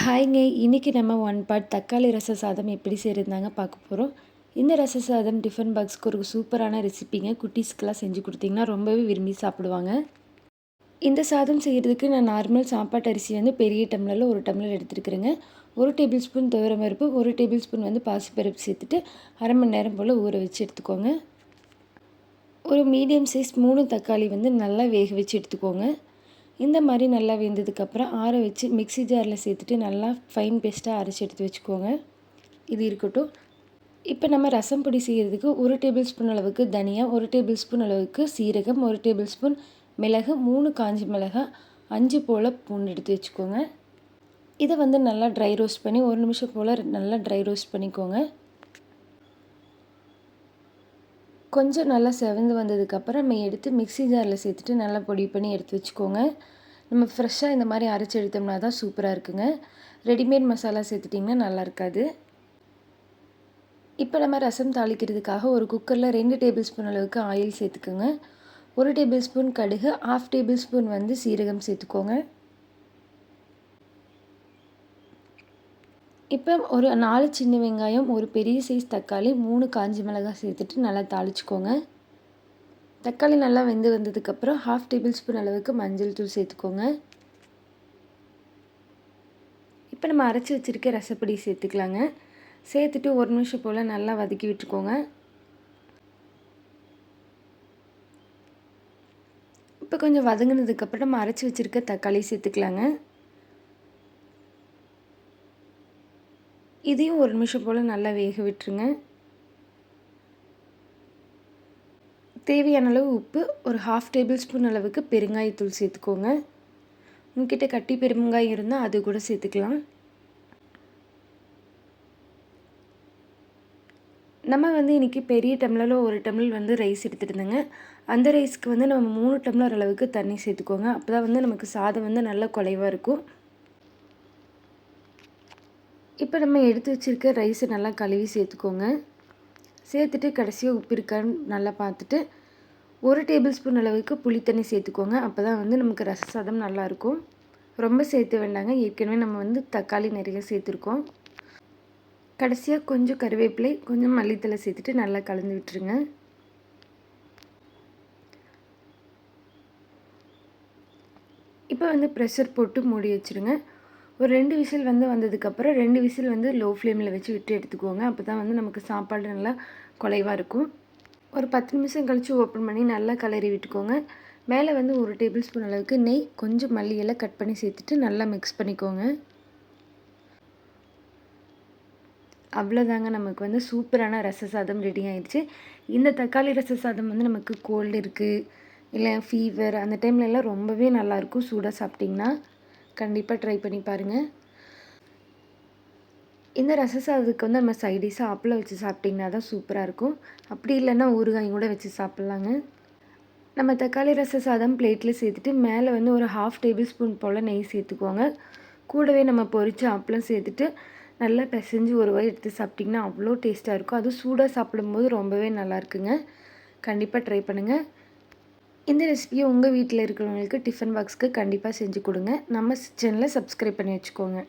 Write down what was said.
ஹாய்ங்க. இன்னைக்கு நம்ம one pot தக்காளி ரச சாதம் எப்படி செய்கிறதுனாங்க பார்க்க போகிறோம். இந்த ரச சாதம் டிஃபன் பாக்ஸ்க்கு ஒரு சூப்பரான ரெசிபிங்க. குட்டீஸ்க்கெலாம் செஞ்சு கொடுத்தீங்கன்னா ரொம்பவே விரும்பி சாப்பிடுவாங்க. இந்த சாதம் செய்கிறதுக்கு நான் நார்மல் சாப்பாட்டு அரிசி வந்து பெரிய டம்ளரில் 1 டம்ளர் எடுத்துருக்குறேங்க. 1 டேபிள் ஸ்பூன் துவரம்பருப்பு, 1 டேபிள் ஸ்பூன் வந்து பாசிப்பருப்பு சேர்த்துட்டு அரை மணி நேரம் போல் ஊற வச்சு எடுத்துக்கோங்க. ஒரு மீடியம் சைஸ் 3 தக்காளி வந்து நல்லா வேக வச்சு எடுத்துக்கோங்க. இந்த மாதிரி நல்லா வெந்ததுக்கப்புறம் ஆற வச்சு மிக்ஸி ஜாரில் சேர்த்துட்டு நல்லா ஃபைன் பேஸ்ட்டாக அரைச்சி எடுத்து வச்சுக்கோங்க. இது இருக்கட்டும். இப்போ நம்ம ரசம் பொடி செய்கிறதுக்கு 1 டேபிள் ஸ்பூன் அளவுக்கு தனியா, 1 டேபிள் ஸ்பூன் அளவுக்கு சீரகம், 1 டேபிள் ஸ்பூன் மிளகு, 3 காஞ்ச மிளகாய், 5 போல் பூண்டு எடுத்து வச்சுக்கோங்க. இதை வந்து நல்லா ட்ரை ரோஸ்ட் பண்ணி 1 நிமிஷம் போல் நல்லா ட்ரை ரோஸ்ட் பண்ணிக்கோங்க. கொஞ்சம் நல்லா செவந்து வந்ததுக்கப்புறம் நம்ம எடுத்து மிக்ஸி ஜாரில் சேர்த்துட்டு நல்லா பொடி பண்ணி எடுத்து வச்சுக்கோங்க. நம்ம ஃப்ரெஷ்ஷாக இந்த மாதிரி அரைச்சி எடுத்தோம்னா தான் சூப்பராக இருக்குங்க. ரெடிமேட் மசாலா சேர்த்துட்டிங்கன்னா நல்லா இருக்காது. இப்போ நம்ம ரசம் தாளிக்கிறதுக்காக ஒரு குக்கரில் 2 டேபிள் ஸ்பூன் அளவுக்கு ஆயில் சேர்த்துக்கோங்க. 1 டேபிள் ஸ்பூன் கடுகு, 1/2 டேபிள் ஸ்பூன் வந்து சீரகம் சேர்த்துக்கோங்க. இப்போ ஒரு 4 சின்ன வெங்காயம், ஒரு பெரிய சைஸ் தக்காளி, 3 காஞ்ச மிளகாய் சேர்த்துட்டு நல்லா தாளிச்சுக்கோங்க. தக்காளி நல்லா வெந்து வந்ததுக்கப்புறம் 1/2 டேபிள் ஸ்பூன் அளவுக்கு மஞ்சள் தூள் சேர்த்துக்கோங்க. இப்போ நம்ம அரைச்சி வச்சுருக்க ரசப்பொடி சேர்த்துக்கலாங்க. சேர்த்துட்டு 1 நிமிஷம் போல் நல்லா வதக்கி விட்டுக்கோங்க. இப்போ கொஞ்சம் வதங்கினதுக்கப்புறம் நம்ம அரைச்சி வச்சுருக்க தக்காளி சேர்த்துக்கலாங்க. இதையும் 1 நிமிஷம் போல் நல்லா வேக விட்டுருங்க. தேவையான அளவு உப்பு, ஒரு 1/2 டேபிள் ஸ்பூன் அளவுக்கு பெருங்காயத்தூள் சேர்த்துக்கோங்க. உங்ககிட்ட கட்டி பெருங்காயம் இருந்தால் அது கூட சேர்த்துக்கலாம். நம்ம வந்து இன்றைக்கி பெரிய டம்ளரில் 1 டம்ளர் வந்து ரைஸ் எடுத்துகிட்டு அந்த ரைஸ்க்கு வந்து நம்ம 3 டம்ளர் அளவுக்கு தண்ணி சேர்த்துக்கோங்க. அப்போ தான் வந்து நமக்கு சாதம் வந்து நல்லா குலைவாக இருக்கும். இப்போ நம்ம எடுத்து வச்சுருக்க ரைஸை நல்லா கழுவி சேர்த்துக்கோங்க. சேர்த்துட்டு கடைசியாக உப்பு இருக்கான்னு நல்லா பார்த்துட்டு 1 டேபிள் ஸ்பூன் அளவுக்கு புளித்தண்ணி சேர்த்துக்கோங்க. அப்போ தான் வந்து நமக்கு ரச சாதம் நல்லாயிருக்கும். ரொம்ப சேர்த்து வேண்டாங்க, ஏற்கனவே நம்ம வந்து தக்காளி நிறைய சேர்த்துருக்கோம். கடைசியாக கொஞ்சம் கருவேப்பிலை, கொஞ்சம் மல்லித்தலை சேர்த்துட்டு நல்லா கலந்து விட்டுருங்க. இப்போ வந்து ப்ரெஷர் போட்டு மூடி வச்சுருங்க. ஒரு 2 விசில் வந்து வந்ததுக்கப்புறம் 2 விசில் வந்து லோ ஃப்ளேமில் வச்சு விட்டு எடுத்துக்கோங்க. அப்போ தான் வந்து நமக்கு சாப்பாடு நல்லா குலைவாக இருக்கும். ஒரு 10 நிமிஷம் கழித்து ஓப்பன் பண்ணி நல்லா கிளறி விட்டுக்கோங்க. மேலே வந்து 1 டேபிள் ஸ்பூன் அளவுக்கு நெய், கொஞ்சம் மல்லி எல்லாம் கட் பண்ணி சேர்த்துட்டு நல்லா மிக்ஸ் பண்ணிக்கோங்க. அவ்வளோதாங்க, நமக்கு வந்து சூப்பரான ரச சாதம் ரெடி ஆயிடுச்சு. இந்த தக்காளி ரச சாதம் வந்து நமக்கு கோல்டு இருக்குது, இல்லை ஃபீவர் அந்த டைம்லலாம் ரொம்பவே நல்லாயிருக்கும். சூடாக சாப்பிட்டிங்கன்னா கண்டிப்பாக ட்ரை பண்ணி பாருங்கள். இந்த ரச சாதத்துக்கு வந்து நம்ம சைடிஷாக அப்பளம் வச்சு சாப்பிட்டிங்கன்னா தான் சூப்பராக இருக்கும். அப்படி இல்லைன்னா ஊறுகாயும் கூட வச்சு சாப்பிட்லாங்க. நம்ம தக்காளி ரச சாதம் பிளேட்டில் சேர்த்துட்டு மேலே வந்து ஒரு 1/2 டேபிள் ஸ்பூன் போல் நெய் சேர்த்துக்கோங்க. கூடவே நம்ம பொரிச்ச அப்பளம் சேர்த்துட்டு நல்லா பிசைஞ்சு ஒரு வாய் எடுத்து சாப்பிட்டிங்கன்னா அவ்வளோ டேஸ்ட்டாக இருக்கும். அதுவும் சூடாக சாப்பிடும்போது ரொம்பவே நல்லாயிருக்குங்க. கண்டிப்பாக ட்ரை பண்ணுங்கள். இந்த ரெசிபியை உங்கள் வீட்டில் இருக்கிறவங்களுக்கு டிஃபன் பாக்ஸ்க்கு கண்டிப்பாக செஞ்சு கொடுங்க. நம்ம சேனலை சப்ஸ்கிரைப் பண்ணி வச்சுக்கோங்க.